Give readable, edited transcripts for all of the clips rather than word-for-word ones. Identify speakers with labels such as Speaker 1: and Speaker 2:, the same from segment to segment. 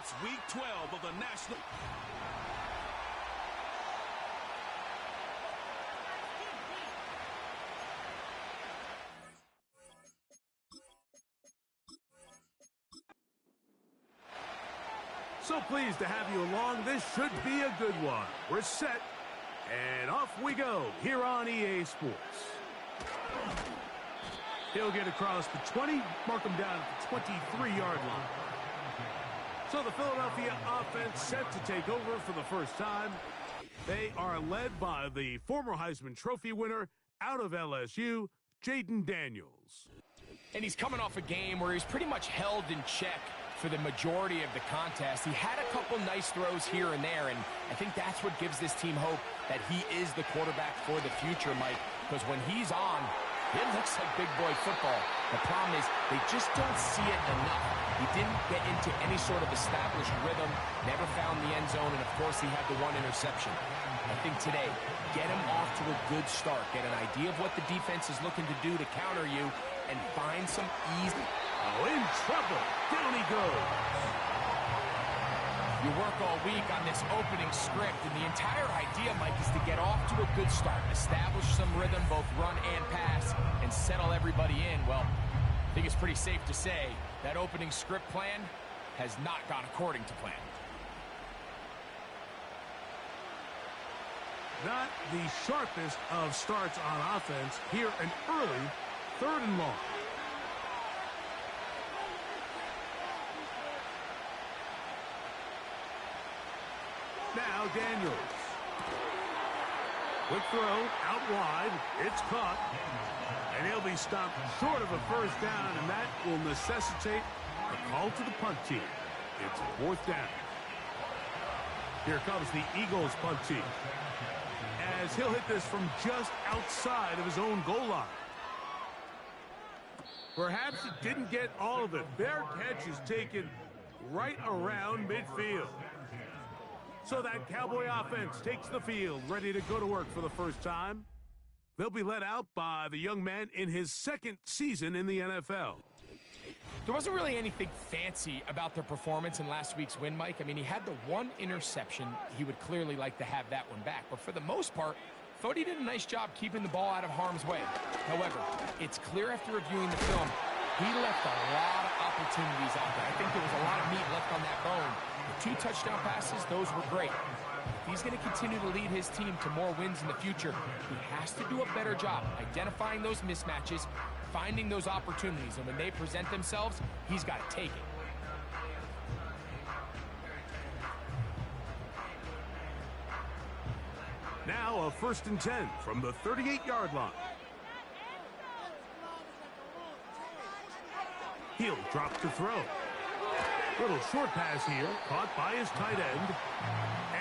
Speaker 1: It's week 12 of the National.
Speaker 2: So pleased to have you along. This should be a good one. We're set, and off we go here on EA Sports. He'll get across the 20, mark him down at the 23-yard line. So the Philadelphia offense set to take over for the first time. They are led by the former Heisman Trophy winner out of LSU, Jaden Daniels.
Speaker 3: And he's coming off a game where he's pretty much held in check for the majority of the contest. He had a couple nice throws here and there, and I think that's what gives this team hope that he is the quarterback for the future, Mike, because when he's on, it looks like big boy football. The problem is they just don't see it enough. He didn't get into any sort of established rhythm, never found the end zone, and of course he had the one interception. I think today, get him off to a good start, get an idea of what the defense is looking to do to counter you, and find some easy.
Speaker 2: Oh, in trouble. Down he goes.
Speaker 3: You work all week on this opening script, and the entire idea, Mike, is to get off to a good start, establish some rhythm, both run and pass, and settle everybody in. Well, I think it's pretty safe to say that opening script plan has not gone according to plan.
Speaker 2: Not the sharpest of starts on offense. Here an early 3rd and long. Now Daniels. Quick throw, out wide. It's caught. And he'll be stopped short of a first down, and that will necessitate a call to the punt team. It's 4th down. Here comes the Eagles punt team, as he'll hit this from just outside of his own goal line. Perhaps it didn't get all of it. Their catch is taken right around midfield. So that Cowboy offense takes the field, ready to go to work for the first time. They'll be led out by the young man in his 2nd season in the NFL.
Speaker 3: There wasn't really anything fancy about their performance in last week's win, Mike. I mean, he had the one interception. He would clearly like to have that one back. But for the most part, I thought he did a nice job keeping the ball out of harm's way. However, it's clear after reviewing the film, he left a lot of opportunities out there. I think there was a lot of meat left on that bone. The 2 touchdown passes, those were great. If he's going to continue to lead his team to more wins in the future, he has to do a better job identifying those mismatches, finding those opportunities, and when they present themselves, he's got to take it.
Speaker 2: Now a 1st and 10 from the 38-yard line. He'll drop to throw. Little short pass here, caught by his tight end.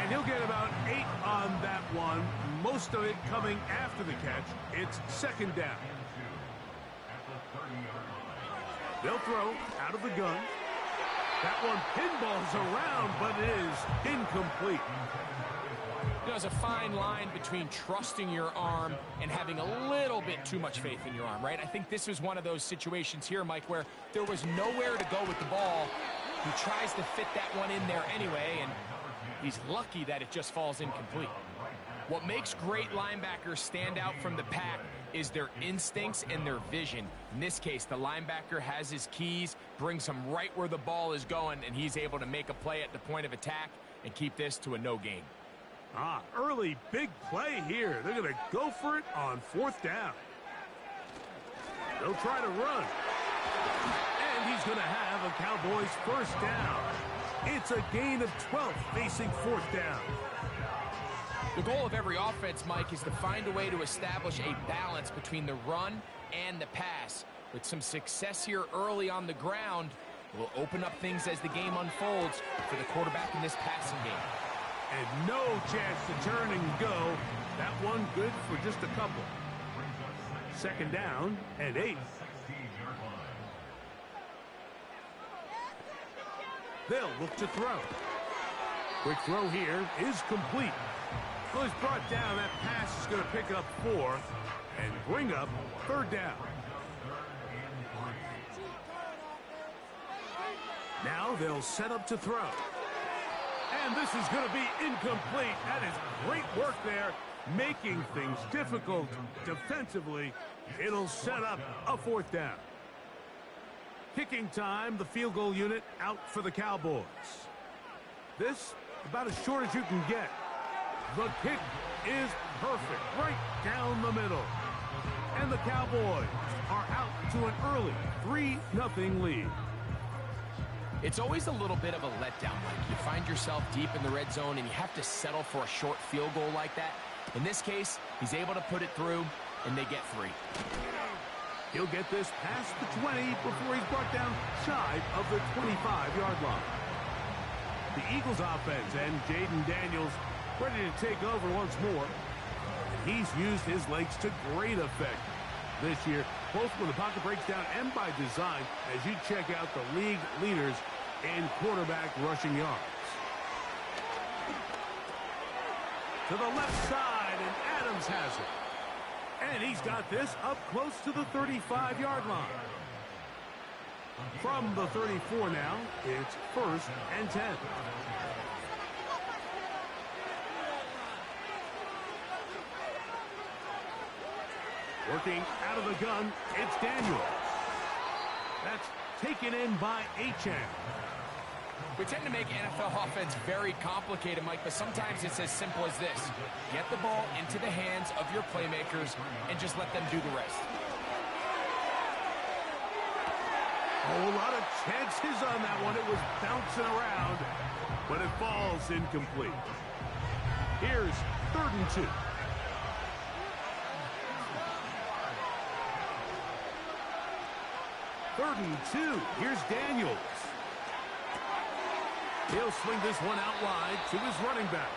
Speaker 2: And he'll get about 8 on that one, most of it coming after the catch. It's 2nd down. They'll throw out of the gun. That one pinballs around, but it is incomplete.
Speaker 3: You know, there's a fine line between trusting your arm and having a little bit too much faith in your arm, right? I think this was one of those situations here, Mike, where there was nowhere to go with the ball. He tries to fit that one in there anyway, and he's lucky that it just falls incomplete. What makes great linebackers stand out from the pack is their instincts and their vision. In this case, the linebacker has his keys, brings him right where the ball is going, and he's able to make a play at the point of attack and keep this to a no gain.
Speaker 2: Early big play here. They're going to go for it on 4th down. They'll try to run. And he's going to have a Cowboys first down. It's a gain of 12 facing 4th down.
Speaker 3: The goal of every offense, Mike, is to find a way to establish a balance between the run and the pass. With some success here early on the ground, it will open up things as the game unfolds for the quarterback in this passing game.
Speaker 2: And no chance to turn and go. That one good for just a couple. 2nd down and 8. They'll look to throw. Quick throw here is complete. Well, he's brought down. That pass is going to pick up 4 and bring up 3rd down. Now they'll set up to throw. And this is going to be incomplete. That is great work there, making things difficult defensively. It'll set up a 4th down. Kicking time, the field goal unit out for the Cowboys. This, about as short as you can get. The kick is perfect, right down the middle. And the Cowboys are out to an early 3-0 lead.
Speaker 3: It's always a little bit of a letdown, Mike. You find yourself deep in the red zone and you have to settle for a short field goal like that. In this case, he's able to put it through, and they get 3.
Speaker 2: He'll get this past the 20 before he's brought down shy of the 25-yard line. The Eagles offense and Jaden Daniels ready to take over once more. He's used his legs to great effect this year, both when the pocket breaks down and by design, as you check out the league leaders in quarterback rushing yards. To the left side, and Adams has it. And he's got this up close to the 35-yard line. From the 34 now, it's 1st and 10. Working out of the gun, it's Daniels. That's taken in by Achane.
Speaker 3: We tend to make NFL offense very complicated, Mike, but sometimes it's as simple as this. Get the ball into the hands of your playmakers and just let them do the rest.
Speaker 2: A lot of chances on that one. It was bouncing around, but it falls incomplete. Here's 3rd and 2. Third and 2. Here's Daniels. He'll swing this one out wide to his running back.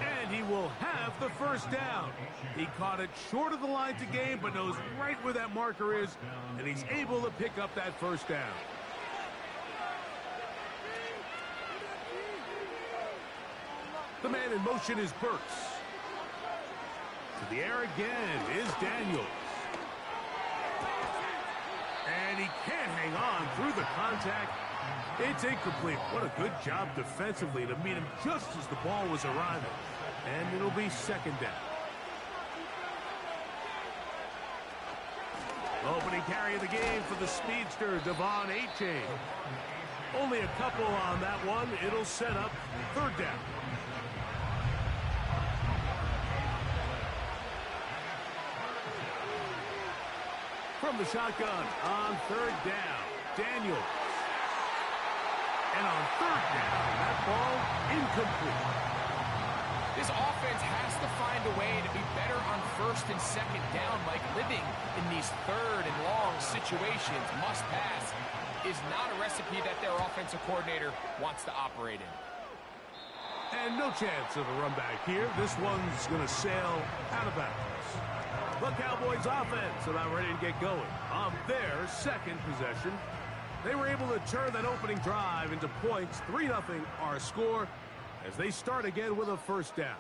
Speaker 2: And he will have the 1st down. He caught it short of the line to gain, but knows right where that marker is, and he's able to pick up that 1st down. The man in motion is Burks. To the air again is Daniels. And he can't hang on through the contact. It's incomplete. What a good job defensively to meet him just as the ball was arriving. And it'll be 2nd down. Opening carry of the game for the speedster, Devon Achane. Only a couple on that one. It'll set up 3rd down. From the shotgun on 3rd down, Daniels. And on 3rd down, that ball incomplete.
Speaker 3: This offense has to find a way to be better on 1st and 2nd down, Mike. Living in these 3rd and long situations, must pass, is not a recipe that their offensive coordinator wants to operate in.
Speaker 2: And no chance of a run back here. This one's going to sail out of bounds. The Cowboys offense about ready to get going on their 2nd possession. They were able to turn that opening drive into points. 3-0 our score as they start again with a 1st down.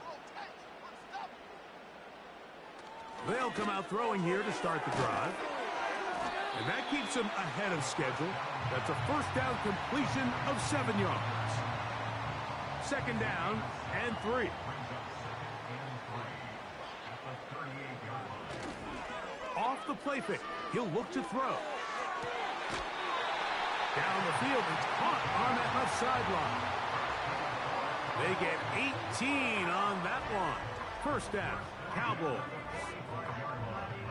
Speaker 2: They'll come out throwing here to start the drive. And that keeps them ahead of schedule. That's a 1st down completion of 7 yards. 2nd down and 3. Off the play fake. He'll look to throw. Down the field, it's caught on that left sideline. They get 18 on that one. 1st down, Cowboys.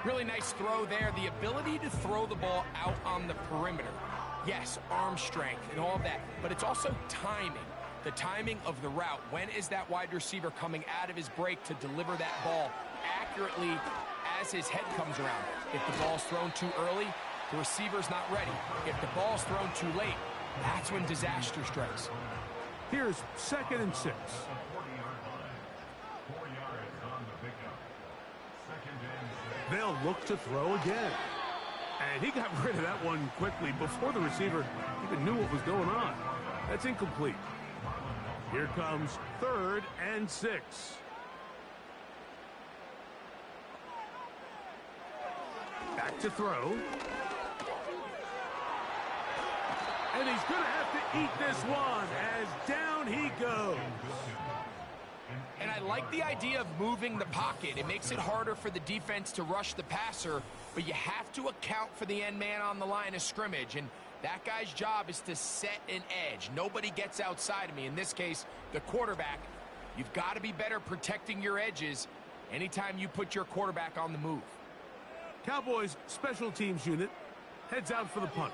Speaker 3: Really nice throw there. The ability to throw the ball out on the perimeter. Yes, arm strength and all of that, but it's also timing. The timing of the route. When is that wide receiver coming out of his break to deliver that ball accurately as his head comes around? If the ball's thrown too early, the receiver's not ready. If the ball's thrown too late, that's when disaster strikes.
Speaker 2: Here's 2nd and 6. They'll look to throw again. And he got rid of that one quickly before the receiver even knew what was going on. That's incomplete. Here comes 3rd and 6. Back to throw. And he's going to have to eat this one as down he goes.
Speaker 3: And I like the idea of moving the pocket. It makes it harder for the defense to rush the passer, but you have to account for the end man on the line of scrimmage. And that guy's job is to set an edge. Nobody gets outside of me. In this case, the quarterback. You've got to be better protecting your edges anytime you put your quarterback on the move.
Speaker 2: Cowboys special teams unit heads out for the punt.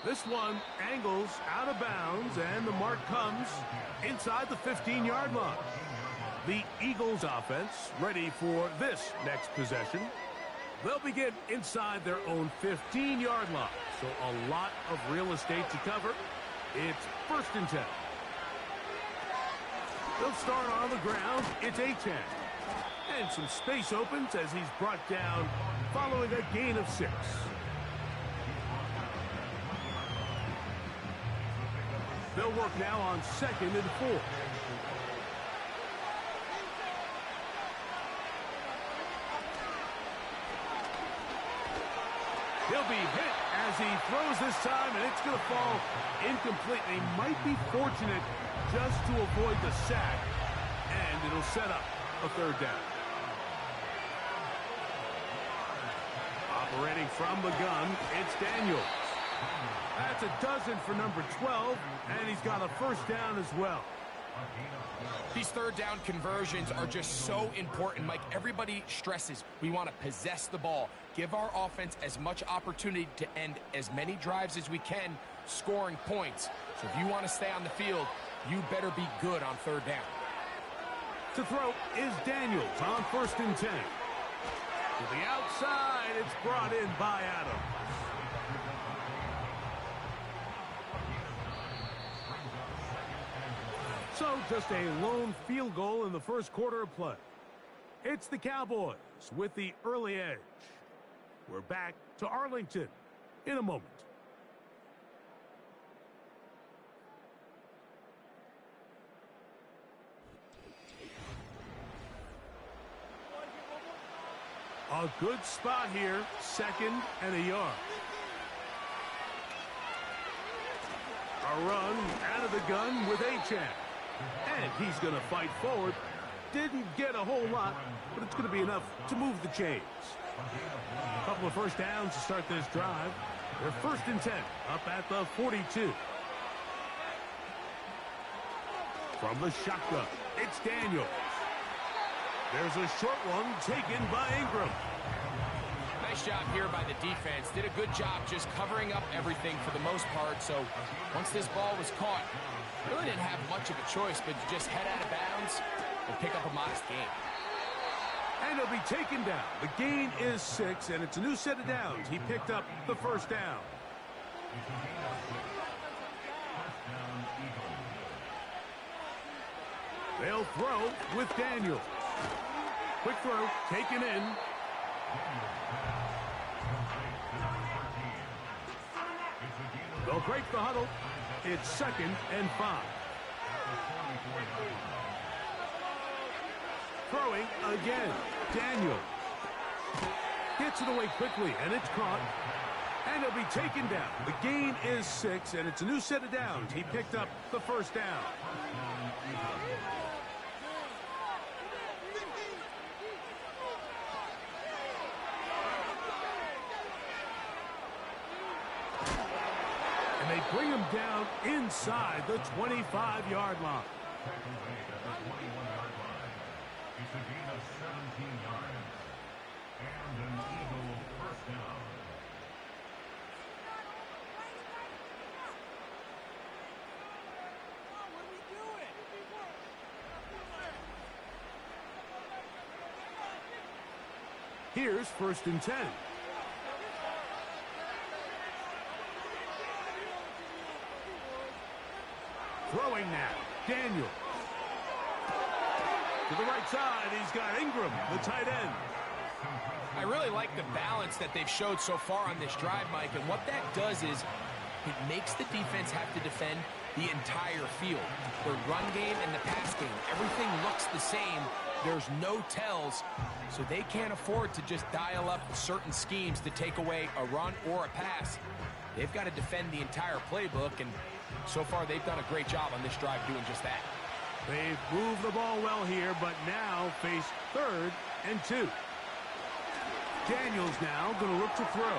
Speaker 2: This one angles out of bounds, and the mark comes inside the 15-yard line. The Eagles offense ready for this next possession. They'll begin inside their own 15-yard line, so a lot of real estate to cover. It's 1st and 10. They'll start on the ground. It's a 10. And some space opens as he's brought down following a gain of 6. They'll work now on 2nd and 4. He'll be hit as he throws this time, and it's going to fall incomplete. They might be fortunate just to avoid the sack, and it'll set up a 3rd down. Operating from the gun, it's Daniels. That's a dozen for number 12, and he's got a 1st down as well.
Speaker 3: These 3rd down conversions are just so important, Mike. Everybody stresses we want to possess the ball, give our offense as much opportunity to end as many drives as we can, scoring points. So if you want to stay on the field, you better be good on 3rd down.
Speaker 2: To throw is Daniels on 1st and 10. To the outside, it's brought in by Adams. So just a lone field goal in the 1st quarter of play. It's the Cowboys with the early edge. We're back to Arlington in a moment. A good spot here, 2nd and a yard. A run out of the gun with Achane. And he's going to fight forward. Didn't get a whole lot, but it's going to be enough to move the chains. A couple of 1st downs to start this drive. They're 1st and 10, up at the 42. From the shotgun, it's Daniels. There's a short one taken by Ingram.
Speaker 3: Nice job here by the defense. Did a good job just covering up everything for the most part. So once this ball was caught, really didn't have much of a choice but to just head out of bounds and pick up a modest gain.
Speaker 2: And he'll be taken down. The gain is 6, and it's a new set of downs. He picked up the 1st down. They'll throw with Daniels. Quick throw, taken in. They'll break the huddle. It's 2nd and 5. Throwing again. Daniels gets it away quickly, and it's caught. And it'll be taken down. The gain is 6, and it's a new set of downs. He picked up the 1st down. And they bring him down inside the 25-yard line.
Speaker 4: It's a gain of 17 yards and an Eagle 1st down.
Speaker 2: Here's 1st and 10. Throwing now. Daniels. To the right side, he's got Ingram, the tight end.
Speaker 3: I really like the balance that they've showed so far on this drive, Mike, and what that does is it makes the defense have to defend the entire field. The run game and the pass game, everything looks the same. There's no tells, so they can't afford to just dial up certain schemes to take away a run or a pass. They've got to defend the entire playbook, and so far they've done a great job on this drive doing just that.
Speaker 2: They've moved the ball well here, but now face 3rd and 2. Daniels now going to look to throw.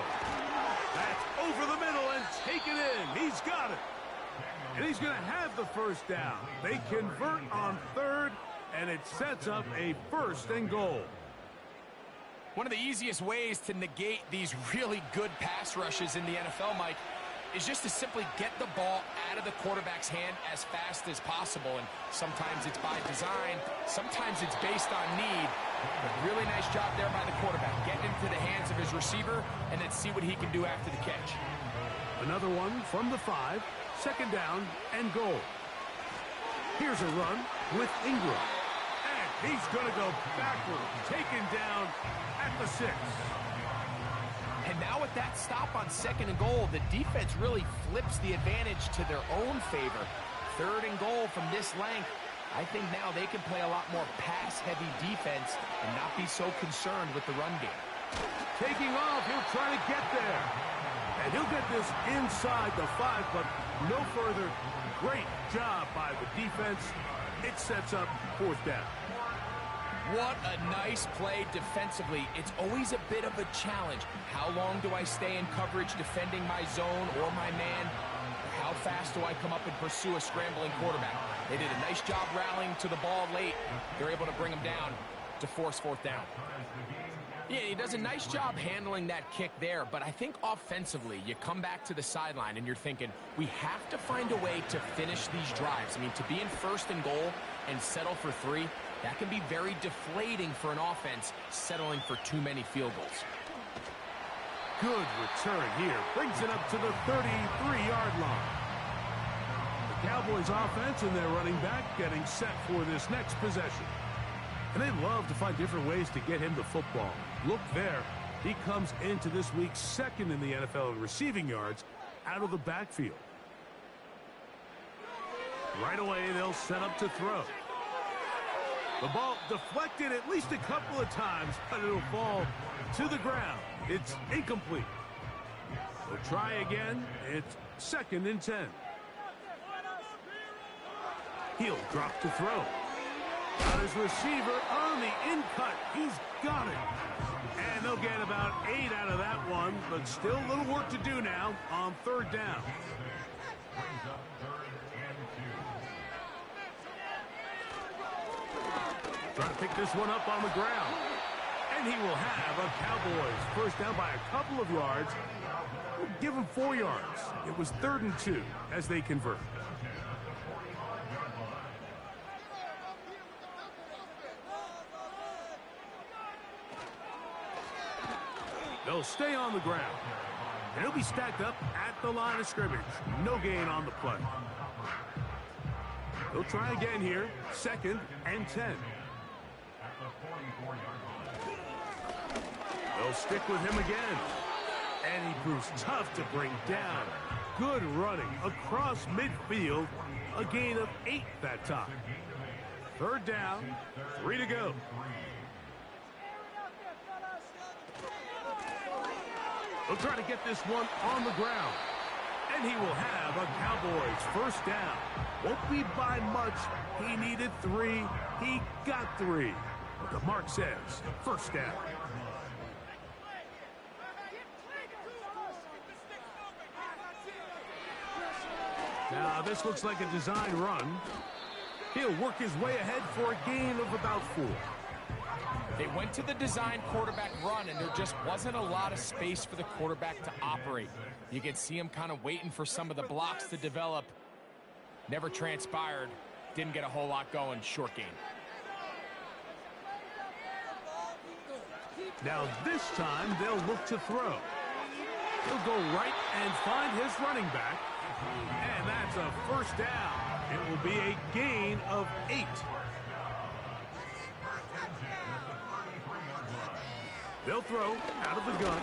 Speaker 2: That's over the middle and take it in. He's got it. And he's going to have the first down. They convert on 3rd, and it sets up a 1st and goal.
Speaker 3: One of the easiest ways to negate these really good pass rushes in the NFL, Mike, is just to simply get the ball out of the quarterback's hand as fast as possible. And sometimes it's by design, sometimes it's based on need. But really nice job there by the quarterback, getting into the hands of his receiver and then see what he can do after the catch.
Speaker 2: Another one from the 5, 2nd down and goal. Here's a run with Ingram. And he's going to go backward, taken down at the 6.
Speaker 3: And now with that stop on 2nd and goal, the defense really flips the advantage to their own favor. 3rd and goal from this length. I think now they can play a lot more pass-heavy defense and not be so concerned with the run game.
Speaker 2: Taking off, he'll try to get there. And he'll get this inside the 5, but no further. Great job by the defense. It sets up 4th down.
Speaker 3: What a nice play defensively. It's always a bit of a challenge. How long do I stay in coverage defending my zone or my man? How fast do I come up and pursue a scrambling quarterback? They did a nice job rallying to the ball late. They're able to bring him down to force 4th down. Yeah, he does a nice job handling that kick there, but I think offensively, you come back to the sideline and you're thinking, we have to find a way to finish these drives. I mean, to be in 1st and goal and settle for 3, that can be very deflating for an offense settling for too many field goals.
Speaker 2: Good return here. Brings it up to the 33-yard line. The Cowboys offense and their running back getting set for this next possession. And they love to find different ways to get him the football. Look there. He comes into this week 2nd in the NFL in receiving yards out of the backfield. Right away, they'll set up to throw. The ball deflected at least a couple of times, but it'll fall to the ground. It's incomplete. They'll try again. It's 2nd and 10. He'll drop to throw. Got his receiver on the in-cut. He's got it. And they'll get about 8 out of that one, but still a little work to do now on 3rd down. Trying to pick this one up on the ground. And he will have a Cowboys 1st down by a couple of yards. We'll give him 4 yards. It was 3rd and 2 as they convert. They'll stay on the ground. And he'll be stacked up at the line of scrimmage. No gain on the play. They'll try again here. 2nd and 10. They'll stick with him again. And he proves tough to bring down. Good running across midfield. A gain of 8 that time. 3rd down, 3 to go. They'll try to get this one on the ground. And he will have a Cowboys 1st down. Won't be by much. He needed 3. He got 3. But the mark says 1st down. Now this looks like a design run. He'll work his way ahead for a gain of about 4.
Speaker 3: They went to the design quarterback run, and there just wasn't a lot of space for the quarterback to operate. You can see him kind of waiting for some of the blocks to develop. Never transpired. Didn't get a whole lot going. Short gain.
Speaker 2: Now this time they'll look to throw. He'll go right and find his running back. And that's a 1st down. It will be a gain of 8. They'll throw out of the gun.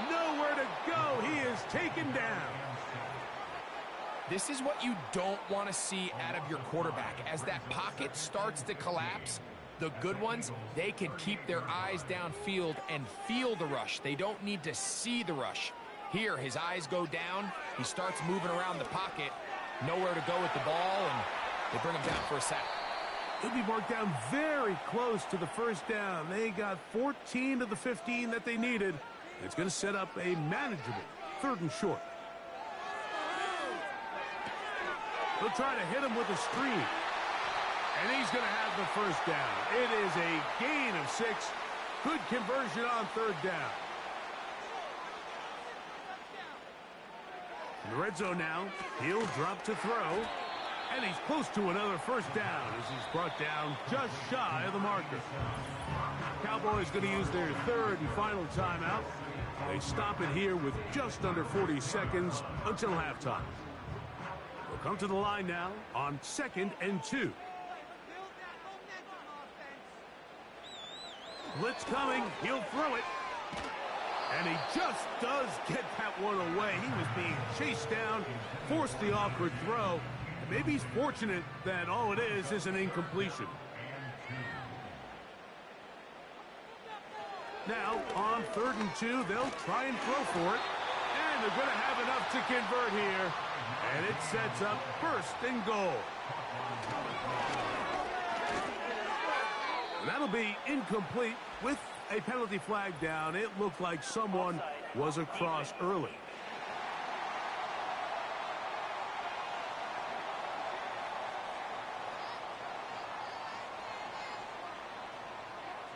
Speaker 2: Nowhere to go. He is taken down.
Speaker 3: This is what you don't want to see out of your quarterback. As that pocket starts to collapse, the good ones, they can keep their eyes downfield and feel the rush. They don't need to see the rush. Here, his eyes go down. He starts moving around the pocket. Nowhere to go with the ball, and they bring him down for a sack.
Speaker 2: He'll be marked down very close to the first down. They got 14 to the 15 that they needed. It's going to set up a manageable 3rd and short. They'll try to hit him with a screen. And he's going to have the first down. It is a gain of 6. Good conversion on 3rd down. In the red zone now, he'll drop to throw. And he's close to another first down as he's brought down just shy of the marker. Cowboys going to use their 3rd and final timeout. They stop it here with just under 40 seconds until halftime. They'll come to the line now on 2nd and 2. Blitz coming. He'll throw it. And he just does get that one away. He was being chased down, forced the awkward throw. And maybe he's fortunate that all it is an incompletion. Now, on 3rd and 2, they'll try and throw for it. And they're going to have enough to convert here. And it sets up 1st and goal. That'll be incomplete with a penalty flag down. It looked like someone was across early.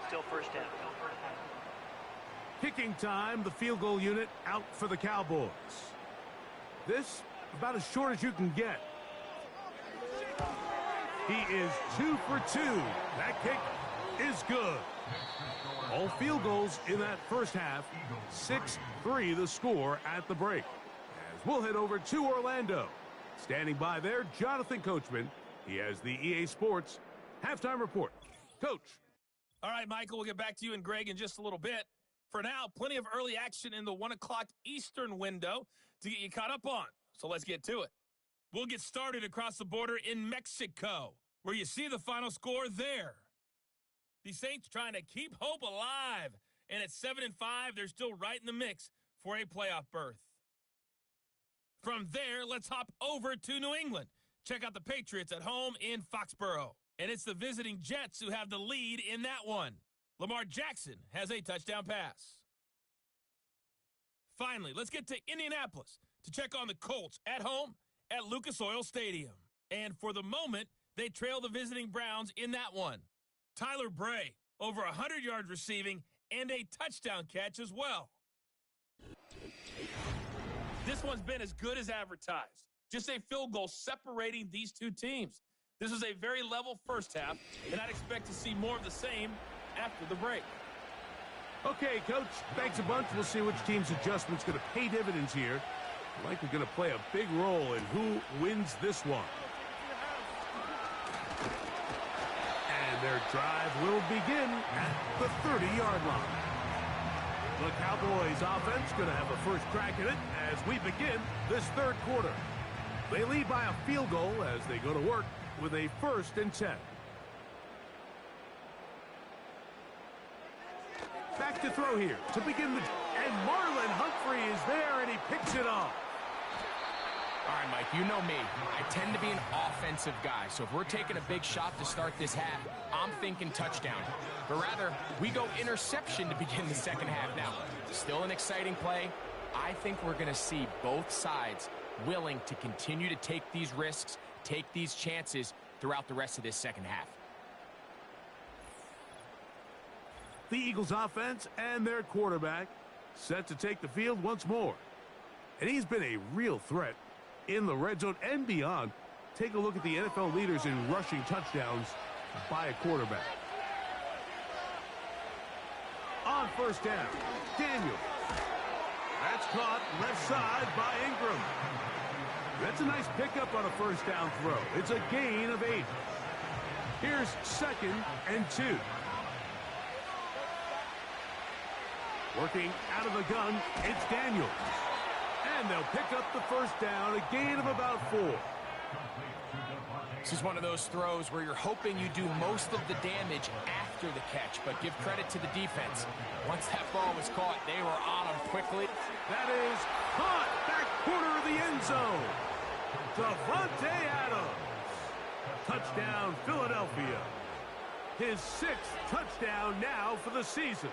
Speaker 5: Still first down.
Speaker 2: Kicking time, the field goal unit out for the Cowboys. This about as short as you can get. He is 2 for 2. That kick is good. All field goals in that first half. 6-3 the score at the break. As we'll head over to Orlando. Standing by there, Jonathan Coachman. He has the EA Sports halftime report. Coach.
Speaker 1: All right, Michael, we'll get back to you and Greg in just a little bit. For now, plenty of early action in the 1 o'clock Eastern window to get you caught up on. So let's get to it. We'll get started across the border in Mexico, where you see the final score there. The Saints trying to keep hope alive. And at 7-5, they're still right in the mix for a playoff berth. From there, let's hop over to New England. Check out the Patriots at home in Foxborough. And it's the visiting Jets who have the lead in that one. Lamar Jackson has a touchdown pass. Finally, let's get to Indianapolis to check on the Colts at home at Lucas Oil Stadium. And for the moment, they trail the visiting Browns in that one. Tyler Bray, over 100 yards receiving and a touchdown catch as well. This one's been as good as advertised. Just a field goal separating these two teams. This was a very level first half, and I'd expect to see more of the same after the break.
Speaker 2: Okay, Coach, thanks a bunch. We'll see which team's adjustment's going to pay dividends here. Likely going to play a big role in who wins this one. And their drive will begin at the 30-yard line. The Cowboys offense going to have a first crack at it as we begin this 3rd quarter. They lead by a field goal as they go to work with a 1st and 10. Back to throw here to begin the... And Marlon Humphrey is there, and he picks it off.
Speaker 3: All right, Mike, you know me. I tend to be an offensive guy, so if we're taking a big shot to start this half, I'm thinking touchdown. But rather, we go interception to begin the second half now. Still an exciting play. I think we're going to see both sides willing to continue to take these risks, take these chances throughout the rest of this second half.
Speaker 2: The Eagles offense and their quarterback set to take the field once more. And he's been a real threat in the red zone and beyond. Take a look at the NFL leaders in rushing touchdowns by a quarterback. On first down, Daniel. That's caught left side by Ingram. That's a nice pickup on a first down throw. It's a gain of 8. Here's 2nd and 2. Working out of the gun, it's Daniels. And they'll pick up the first down, a gain of about 4.
Speaker 3: This is one of those throws where you're hoping you do most of the damage after the catch, but give credit to the defense. Once that ball was caught, they were on him quickly.
Speaker 2: That is caught, back corner of the end zone. Davante Adams. Touchdown, Philadelphia. His 6th touchdown now for the season.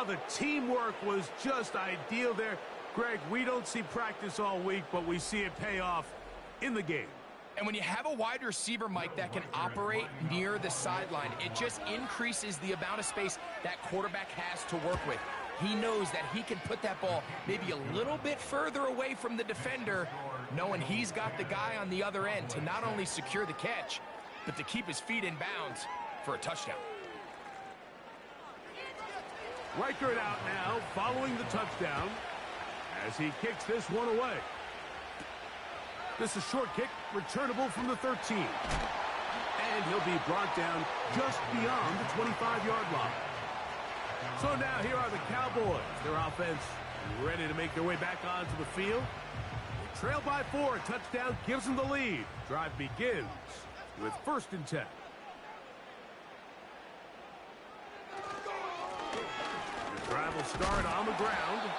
Speaker 2: The teamwork was just ideal there. Greg, we don't see practice all week, but we see it pay off in the game.
Speaker 3: And when you have a wide receiver, Mike, that can operate near the sideline, it just increases the amount of space that quarterback has to work with. He knows that he can put that ball maybe a little bit further away from the defender, knowing he's got the guy on the other end to not only secure the catch, but to keep his feet in bounds for a touchdown.
Speaker 2: Reichert out now, following the touchdown, as he kicks this one away. This is a short kick, returnable from the 13. And he'll be brought down just beyond the 25-yard line. So now here are the Cowboys. Their offense ready to make their way back onto the field. They trail by 4. A touchdown gives them the lead. Drive begins with 1st and 10. The drive will start on the ground.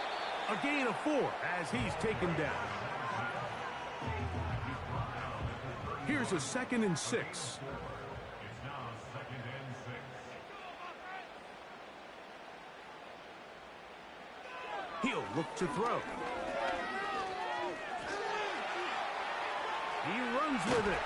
Speaker 2: A gain of 4 as he's taken down. Here's a 2nd and 6.
Speaker 4: It's now 2nd and 6.
Speaker 2: He'll look to throw. He runs with it.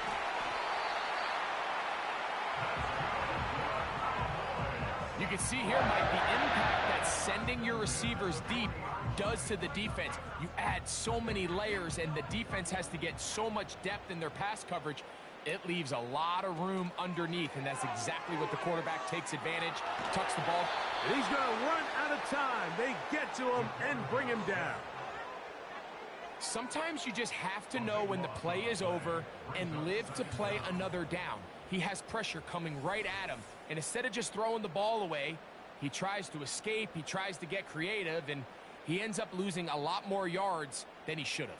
Speaker 3: You can see here, Mike, the impact that sending your receivers deep does to the defense. You add so many layers, and the defense has to get so much depth in their pass coverage. It leaves a lot of room underneath, and that's exactly what the quarterback takes advantage, tucks the ball.
Speaker 2: And he's going to run out of time. They get to him and bring him down.
Speaker 3: Sometimes you just have to know when the play is over and live to play another down. He has pressure coming right at him, and instead of just throwing the ball away, he tries to escape, he tries to get creative, and he ends up losing a lot more yards than he should have.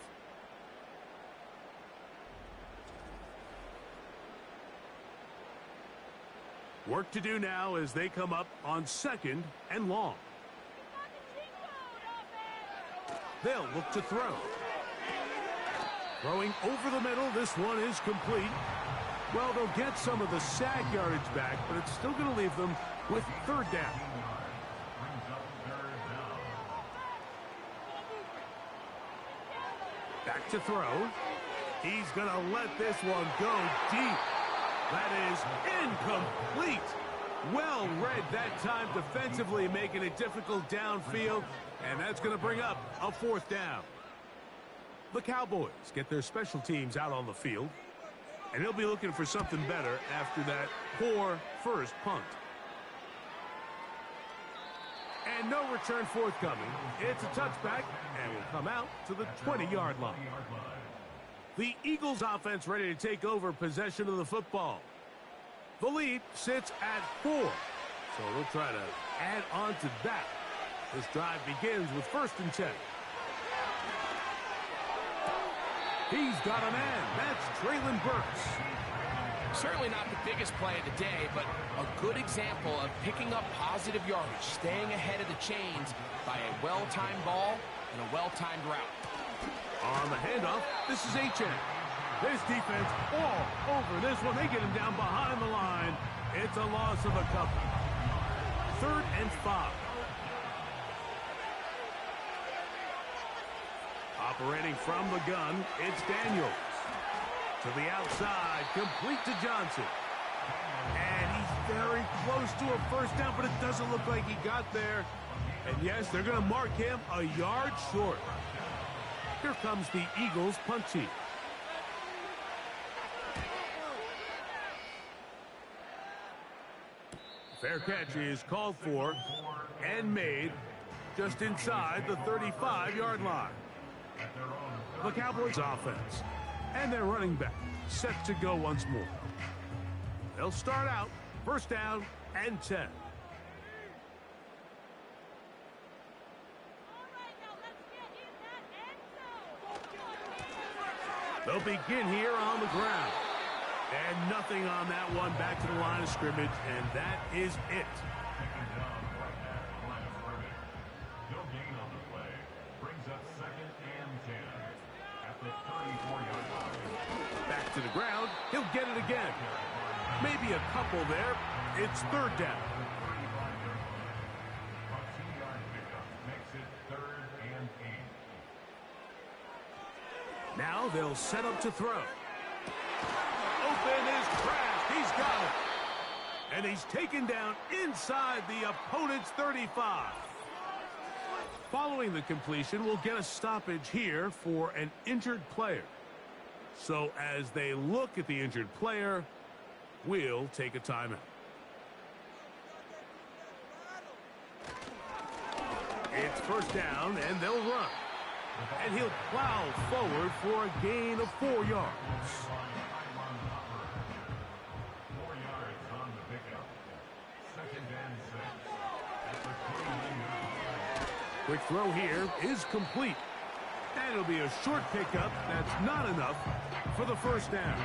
Speaker 2: Work to do now as they come up on 2nd and long. They'll look to throw. Throwing over the middle, this one is complete. Well, they'll get some of the sack yardage back, but it's still going to leave them with 3rd down. Back to throw. He's going to let this one go deep. That is incomplete. Well read that time defensively, making it difficult downfield, and that's going to bring up a 4th down. The Cowboys get their special teams out on the field, and he'll be looking for something better after that poor first punt. And no return forthcoming. It's a touchback, and will come out to the 20-yard line. The Eagles offense ready to take over possession of the football. The lead sits at 4, so they'll try to add on to that. This drive begins with 1st and 10. He's got a man. That's Traylon Burks.
Speaker 3: Certainly not the biggest play of the day, but a good example of picking up positive yardage, staying ahead of the chains by a well-timed ball and a well-timed route.
Speaker 2: On the handoff, this is H.N. This defense all over this one. They get him down behind the line. It's a loss of a couple. 3rd and 5. Operating from the gun, it's Daniels. To the outside, complete to Johnson. And he's very close to a 1st down, but it doesn't look like he got there. And yes, they're going to mark him a yard short. Here comes the Eagles punt team. Fair catch is called for and made just inside the 35-yard line. The Cowboys offense and their running back set to go once more. They'll start out 1st down and 10. They'll begin here on the ground. And nothing on that one, back to the line of scrimmage, and that is it.
Speaker 4: Second down right at the line of scrimmage. No gain on the play. Brings up 2nd and 10 at the 34-yard line.
Speaker 2: Back to the ground. He'll get it again. Maybe a couple there. It's 3rd down.
Speaker 4: A 2-yard pickup makes it 3rd and 8.
Speaker 2: Now they'll set up to throw. Open is Kraft. He's got it. And he's taken down inside the opponent's 35. Following the completion, we'll get a stoppage here for an injured player. So as they look at the injured player, we'll take a timeout. It's 1st down, and they'll run. And he'll plow forward for a gain of 4 yards.
Speaker 4: 4 yards on the pickup. 2nd and 6 at the 29-yard line.
Speaker 2: Quick throw here is complete. And it'll be a short pickup. That's not enough for the 1st down.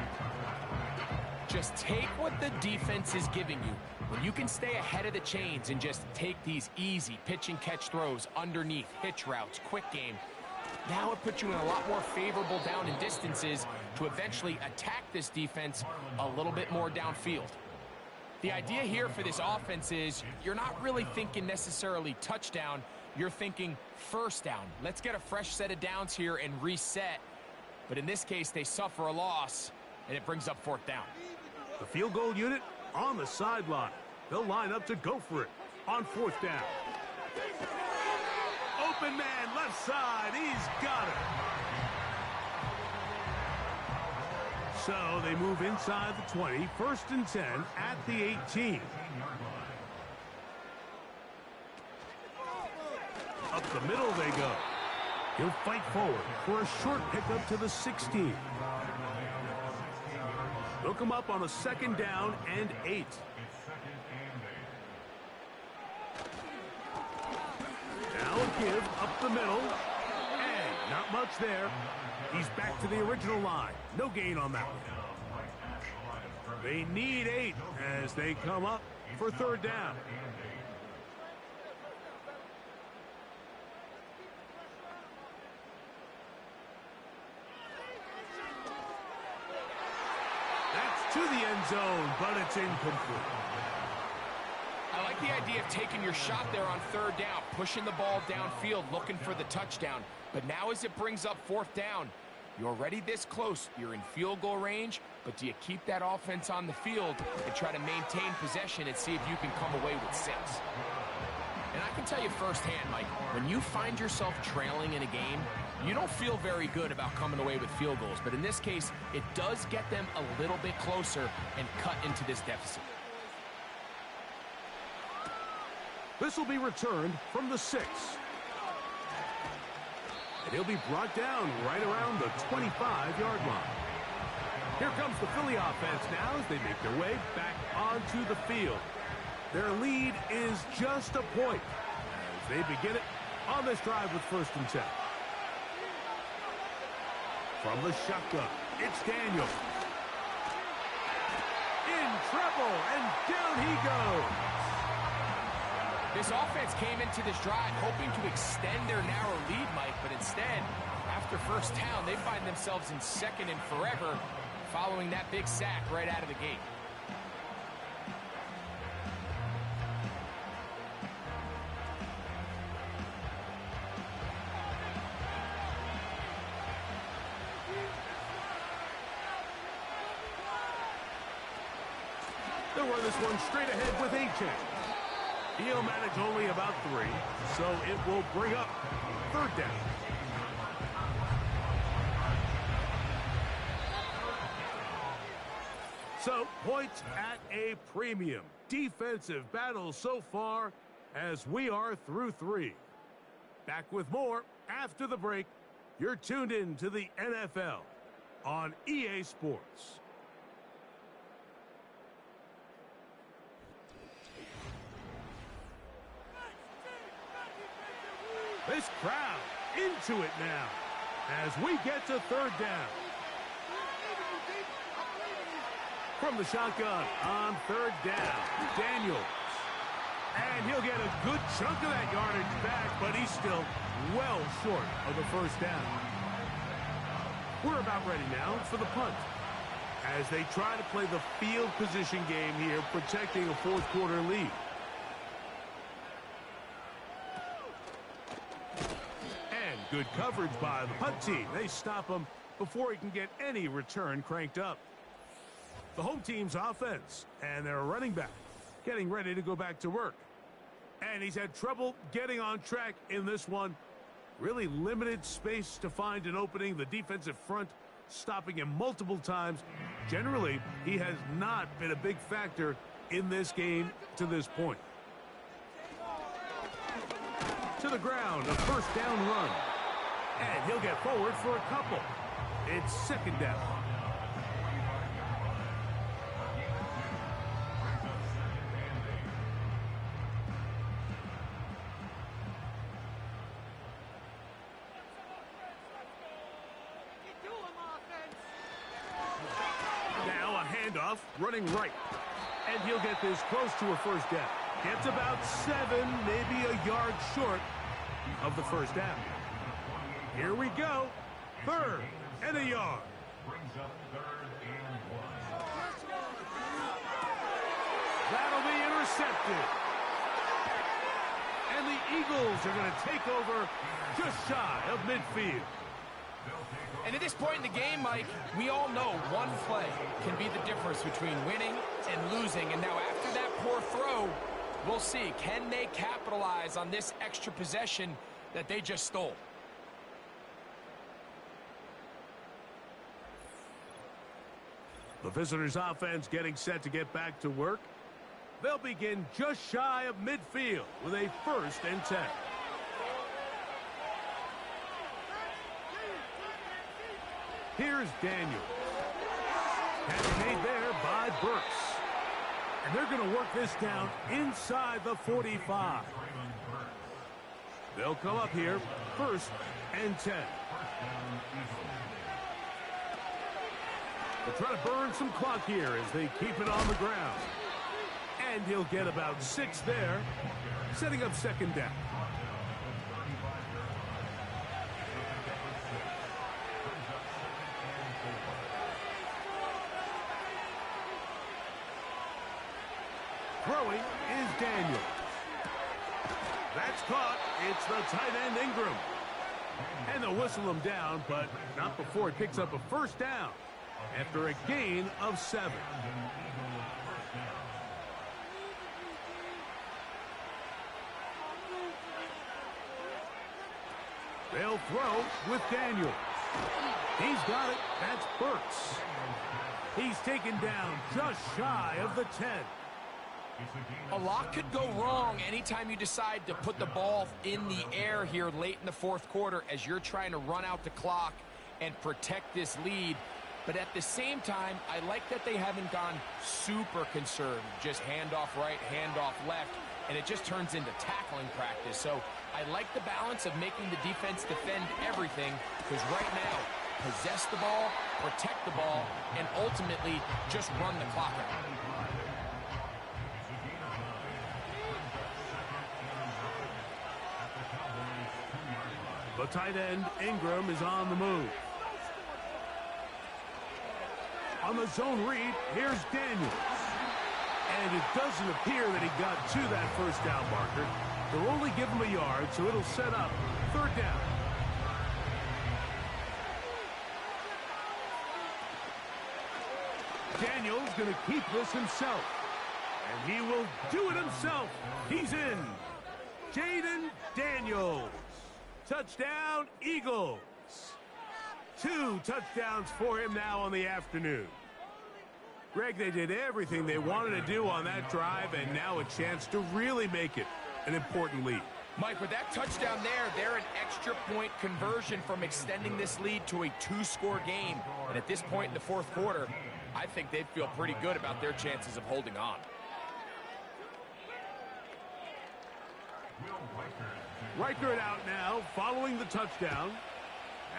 Speaker 3: Just take what the defense is giving you. When you can stay ahead of the chains and just take these easy pitch and catch throws underneath, hitch routes, quick game, now it puts you in a lot more favorable down and distances to eventually attack this defense a little bit more downfield. The idea here for this offense is you're not really thinking necessarily touchdown. You're thinking 1st down. Let's get a fresh set of downs here and reset. But in this case, they suffer a loss, and it brings up 4th down.
Speaker 2: The field goal unit on the sideline. They'll line up to go for it on 4th down. Open man, left side. He's got it. So they move inside the 20. 1st and 10 at the 18. Up the middle they go. He'll fight forward for a short pickup to the 16. They'll come up on a 2nd down and 8. Now a give up the middle. And not much there. He's back to the original line. No gain on that one. They need 8 as they come up for 3rd down. That's to the end zone, but it's incomplete.
Speaker 3: I like the idea of taking your shot there on 3rd down, pushing the ball downfield, looking for the touchdown. But now as it brings up 4th down, you're already this close. You're in field goal range, but do you keep that offense on the field and try to maintain possession and see if you can come away with 6? And I can tell you firsthand, Mike, when you find yourself trailing in a game, you don't feel very good about coming away with field goals. But in this case, it does get them a little bit closer and cut into this deficit.
Speaker 2: This will be returned from the 6. And he'll be brought down right around the 25-yard line. Here comes the Philly offense now as they make their way back onto the field. Their lead is just a point as they begin it on this drive with 1st and 10. From the shotgun, it's Daniel. In trouble, and down he goes.
Speaker 3: This offense came into this drive hoping to extend their narrow lead, Mike, but instead, after 1st down, they find themselves in 2nd and forever following that big sack right out of the gate.
Speaker 2: They'll run this one straight ahead with A-Chain. He'll manage only about 3, so it will bring up 3rd down. So, points at a premium. Defensive battle so far as we are through 3. Back with more after the break. You're tuned in to the NFL on EA Sports. This crowd into it now as we get to 3rd down. From the shotgun on third down, Daniels. And he'll get a good chunk of that yardage back, but he's still well short of the first down. We're about ready now for the punt, as they try to play the field position game here, protecting a fourth quarter lead. And good coverage by the punt team. They stop him before he can get any return cranked up. The home team's offense and their running back getting ready to go back to work. And he's had trouble getting on track in this one. Really limited space to find an opening. The defensive front stopping him multiple times. Generally, he has not been a big factor in this game to this point. To the ground, a first down run. And he'll get forward for a couple. It's second down. Running right, and he'll get this close to a first down. Gets about 7, maybe a yard short of the first down. Here we go. Third and a yard.
Speaker 4: Brings up 3rd and 1.
Speaker 2: That'll be intercepted. And the Eagles are going to take over just shy of midfield.
Speaker 3: And at this point in the game, Mike, we all know one play can be the difference between winning and losing. And now after that poor throw, we'll see. Can they capitalize on this extra possession that they just stole?
Speaker 2: The visitors' offense getting set to get back to work. They'll begin just shy of midfield with a 1st and 10. Here's Daniels. Catch made there by Burks. And they're going to work this down inside the 45. They'll come up here, 1st and 10. They'll try to burn some clock here as they keep it on the ground. And he'll get about 6 there, setting up second down. Throwing is Daniels. That's caught. It's the tight end Ingram. And they'll whistle him down, but not before he picks up a first down after a gain of 7. They'll throw with Daniels. He's got it. That's Burks. He's taken down just shy of the 10.
Speaker 3: A lot could go wrong anytime you decide to put the ball in the air here late in the fourth quarter as you're trying to run out the clock and protect this lead. But at the same time, I like that they haven't gone super conservative. Just handoff right, handoff left, and it just turns into tackling practice. So I like the balance of making the defense defend everything, because right now, possess the ball, protect the ball, and ultimately just run the clock out.
Speaker 2: The tight end, Ingram, is on the move. On the zone read, here's Daniels. And it doesn't appear that he got to that first down marker. They'll only give him a yard, so it'll set up 3rd down. Daniels going to keep this himself. And he will do it himself. He's in. Jaden Daniels. Touchdown, Eagles. 2 touchdowns for him now on the afternoon. Greg, they did everything they wanted to do on that drive, and now a chance to really make it an important lead.
Speaker 3: Mike, with that touchdown there, they're an extra point conversion from extending this lead to a 2-score game. And at this point in the fourth quarter, I think they'd feel pretty good about their chances of holding on.
Speaker 2: Reichert out now following the touchdown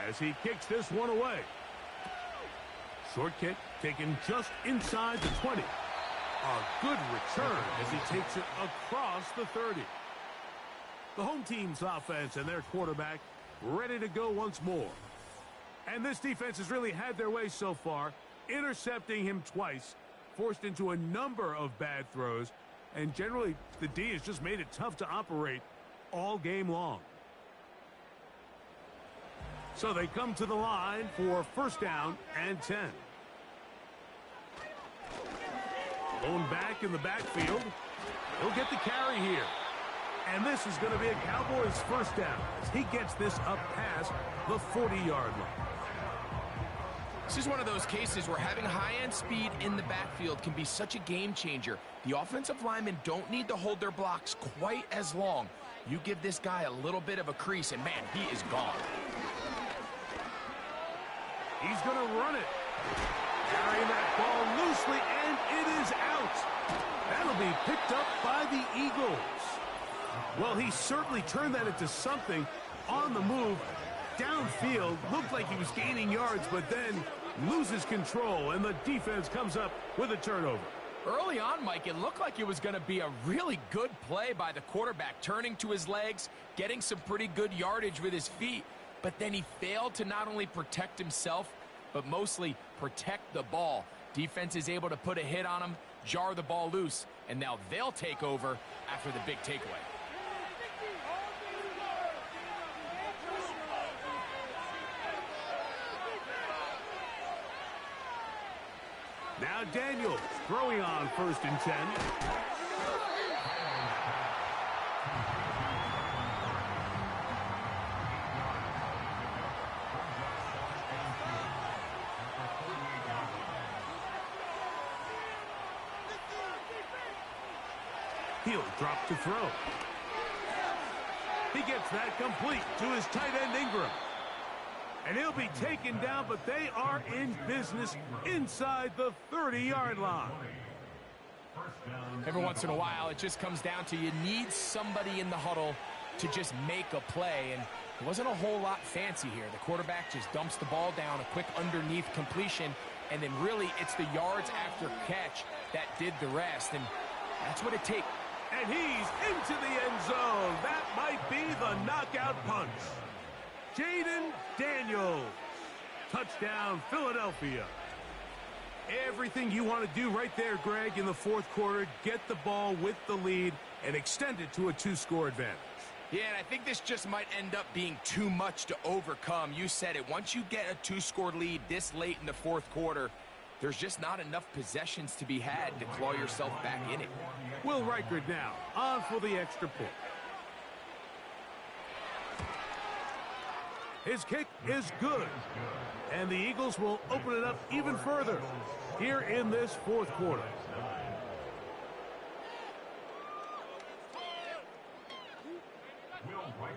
Speaker 2: as he kicks this one away. Short kick taken just inside the 20. A good return as he takes it across the 30. The home team's offense and their quarterback ready to go once more. And this defense has really had their way so far, intercepting him twice, forced into a number of bad throws, and generally the D has just made it tough to operate all game long. So they come to the line for first down and 10. Going back in the backfield. He'll get the carry here. And this is going to be a Cowboys first down as he gets this up past the 40-yard line.
Speaker 3: This is one of those cases where having high-end speed in the backfield can be such a game changer. The offensive linemen don't need to hold their blocks quite as long. You give this guy a little bit of a crease, and man, he is gone.
Speaker 2: He's going to run it. Carrying that ball loosely, and it is out. That'll be picked up by the Eagles. Well, he certainly turned that into something on the move. Downfield, looked like he was gaining yards, but then loses control, and the defense comes up with a turnover.
Speaker 3: Early on, Mike, it looked like it was going to be a really good play by the quarterback, turning to his legs, getting some pretty good yardage with his feet, but then he failed to not only protect himself, but mostly protect the ball. Defense is able to put a hit on him, jar the ball loose, and now they'll take over after the big takeaway.
Speaker 2: Now Daniels throwing on first and 10. He'll drop to throw. He gets that complete to his tight end Ingram. And he'll be taken down, but they are in business inside the 30-yard line.
Speaker 3: Every once in a while, it just comes down to you need somebody in the huddle to just make a play, and it wasn't a whole lot fancy here. The quarterback just dumps the ball down, a quick underneath completion, and then really it's the yards after catch that did the rest, and that's what it takes.
Speaker 2: And he's into the end zone. That might be the knockout punch. Jaden Daniels. Touchdown, Philadelphia. Everything you want to do right there, Greg, in the fourth quarter. Get the ball with the lead and extend it to a two-score advantage.
Speaker 3: Yeah, and I think this just might end up being too much to overcome. You said it. Once you get a two-score lead this late in the fourth quarter, there's just not enough possessions to be had to claw yourself back in it.
Speaker 2: Will Reichard now on for the extra point. His kick is good. And the Eagles will open it up even further here in this fourth quarter.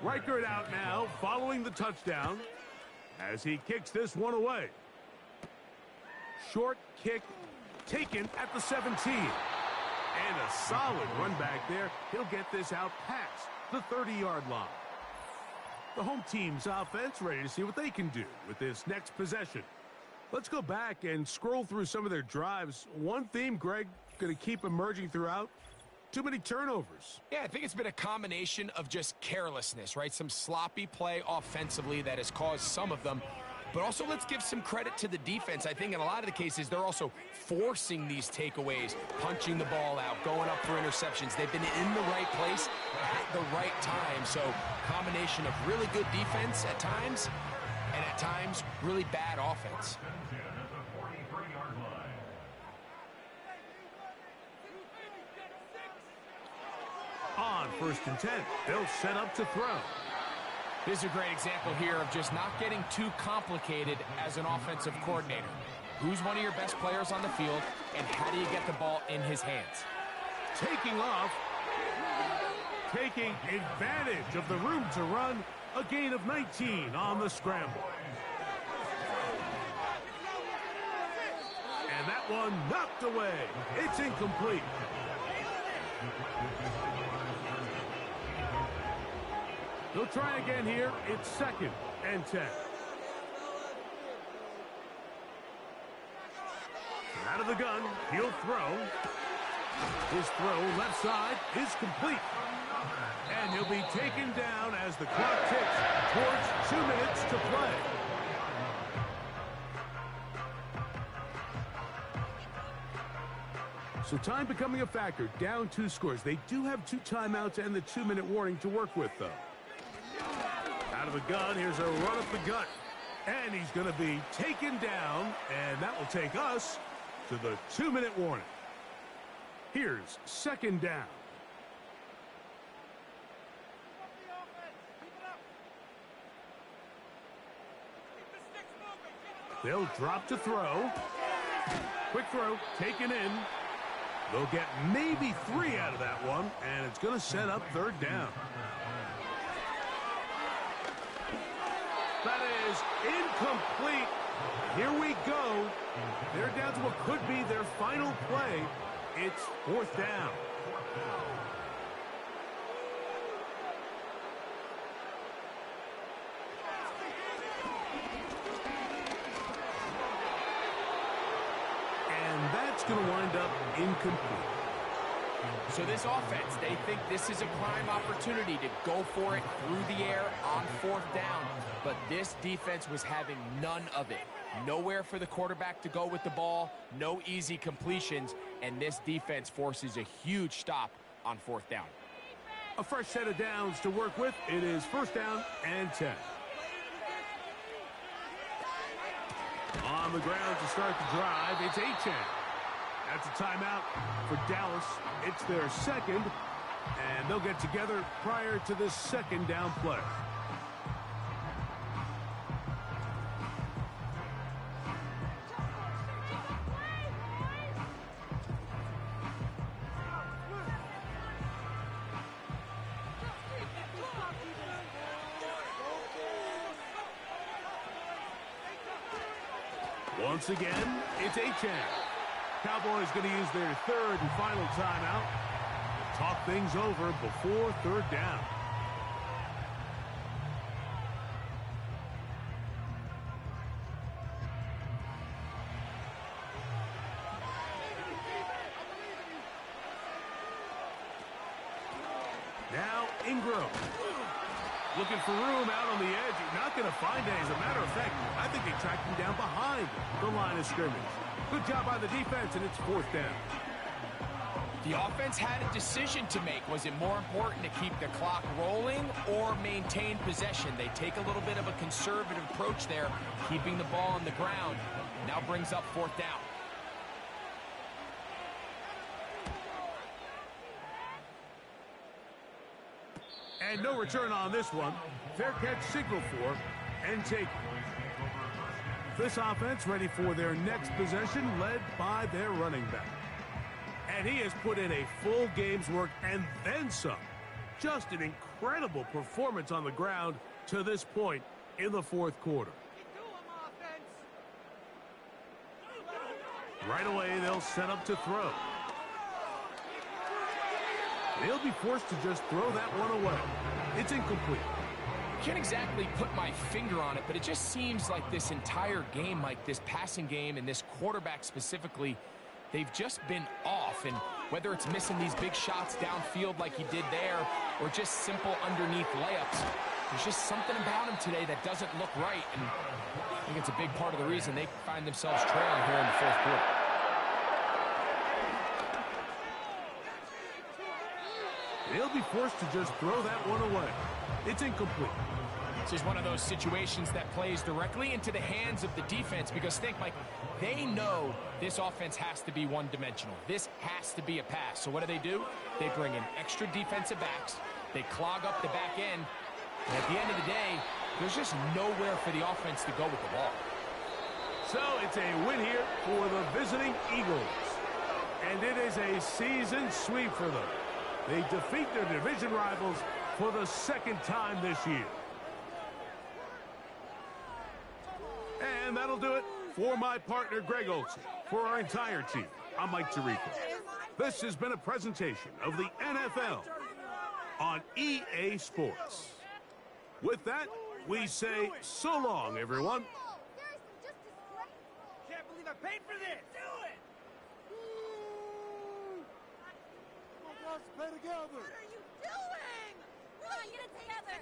Speaker 2: Reichard out now following the touchdown as he kicks this one away. Short kick taken at the 17. And a solid run back there. He'll get this out past the 30-yard line. The home team's offense ready to see what they can do with this next possession. Let's go back and scroll through some of their drives. One theme, Greg, going to keep emerging throughout. Too many turnovers.
Speaker 3: Yeah, I think it's been a combination of just carelessness, right? Some sloppy play offensively that has caused some of them. But also, let's give some credit to the defense. I think in a lot of the cases, they're also forcing these takeaways, punching the ball out, going up for interceptions. They've been in the right place at the right time. So, combination of really good defense at times, and at times, really bad offense.
Speaker 2: On first and 10, they'll set up to throw.
Speaker 3: This is a great example here of just not getting too complicated as an offensive coordinator. Who's one of your best players on the field, and how do you get the ball in his hands?
Speaker 2: Taking off, taking advantage of the room to run, a gain of 19 on the scramble. And that one knocked away. It's incomplete. They'll try again here. It's second and 10. Out of the gun, he'll throw. His throw left side is complete. And he'll be taken down as the clock ticks towards 2 minutes to play. So time becoming a factor, down 2 scores. They do have 2 timeouts and the 2-minute warning to work with, though. Out of the gun, here's a run up the gut. And he's going to be taken down, and that will take us to the 2-minute warning. Here's second down. They'll drop to throw. Quick throw, taken in. They'll get maybe 3 out of that one, and it's going to set up third down. That is incomplete. Here we go. They're down to what could be their final play. It's fourth down. And that's going to wind up incomplete.
Speaker 3: So this offense, they think this is a prime opportunity to go for it through the air on fourth down. But this defense was having none of it. Nowhere for the quarterback to go with the ball, no easy completions, and this defense forces a huge stop on fourth down.
Speaker 2: A fresh set of downs to work with. It is first down and 10. On the ground to start the drive, it's Achane. That's a timeout for Dallas. It's their second, and they'll get together prior to this second down play. Once again, it's Achane. Cowboys going to use their third and final timeout. Talk things over before third down. Now Ingram. Looking for room out on the edge. Not going to find it. As a matter of fact, I think they tracked him down behind the line of scrimmage. Good job by the defense, and it's fourth down.
Speaker 3: The offense had a decision to make. Was it more important to keep the clock rolling or maintain possession? They take a little bit of a conservative approach there, keeping the ball on the ground. Now brings up fourth down.
Speaker 2: And no return on this one. Fair catch signal for and take. This offense ready for their next possession, led by their running back. And he has put in a full game's work and then some. Just an incredible performance on the ground to this point in the fourth quarter. Right away, they'll set up to throw. They'll be forced to just throw that one away. It's incomplete.
Speaker 3: Can't exactly put my finger on it, but it just seems like this entire game, Mike, this passing game and this quarterback specifically, they've just been off. And whether it's missing these big shots downfield like he did there or just simple underneath layups, there's just something about him today that doesn't look right. And I think it's a big part of the reason they find themselves trailing here in the fourth quarter.
Speaker 2: They'll be forced to just throw that one away. It's incomplete.
Speaker 3: This is one of those situations that plays directly into the hands of the defense because think, Mike, they know this offense has to be one-dimensional. This has to be a pass. So what do? They bring in extra defensive backs. They clog up the back end. And at the end of the day, there's just nowhere for the offense to go with the ball.
Speaker 2: So it's a win here for the visiting Eagles. And it is a season sweep for them. They defeat their division rivals for the second time this year. And that'll do it for my partner, Greg Olson. For our entire team, I'm Mike Tirico. This has been a presentation of the NFL on EA Sports. With that, we say so long, everyone.
Speaker 6: Can't believe I paid for this. Do it. Let's play together.
Speaker 7: What are you doing?
Speaker 8: Come on, get it together.